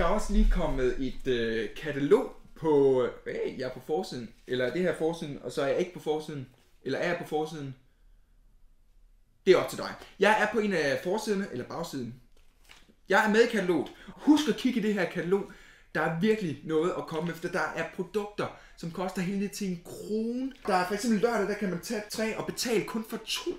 Der er også lige kommet et katalog på... jeg er på forsiden. Eller er det her forsiden, og så er jeg ikke på forsiden? Eller er jeg på forsiden? Det er op til dig. Jeg er på en af forsiderne, eller bagsiden. Jeg er med i kataloget. Husk at kigge i det her katalog. Der er virkelig noget at komme efter. Der er produkter, som koster helt ned til 1 krone. Der er for eksempel lørdag, der kan man tage 3 og betale kun for 2.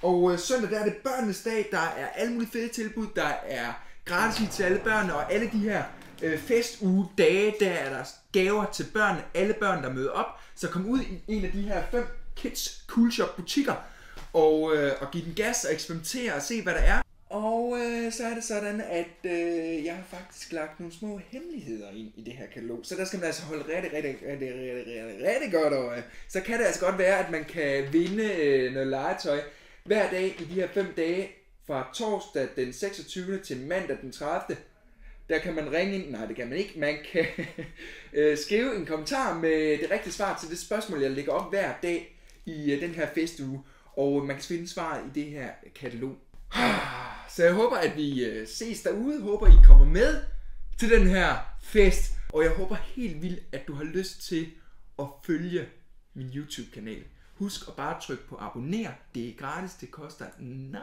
Og søndag, der er det børnenes dag. Der er alle mulige fede tilbud. Der er gratis til alle børn, og alle de her festuge-dage, der er der gaver til børn. Alle børn, der møder op. Så kom ud i en af de her 5 Kids Cool Shop butikker og give den gas og eksperimentere og se, hvad der er. Og så er det sådan, at jeg har faktisk lagt nogle små hemmeligheder ind i det her katalog. Så der skal man altså holde rigtig godt øje. Så kan det altså godt være, at man kan vinde noget legetøj hver dag i de her 5 dage. Fra torsdag den 26. til mandag den 30. Der kan man ringe ind. Nej, det kan man ikke. Man kan skrive en kommentar med det rigtige svar til det spørgsmål, jeg lægger op hver dag i den her festuge. Og man kan finde svaret i det her katalog. Så jeg håber, at vi ses derude. Håber, I kommer med til den her fest. Og jeg håber helt vildt, at du har lyst til at følge min YouTube-kanal. Husk at bare trykke på abonner. Det er gratis. Det koster nada.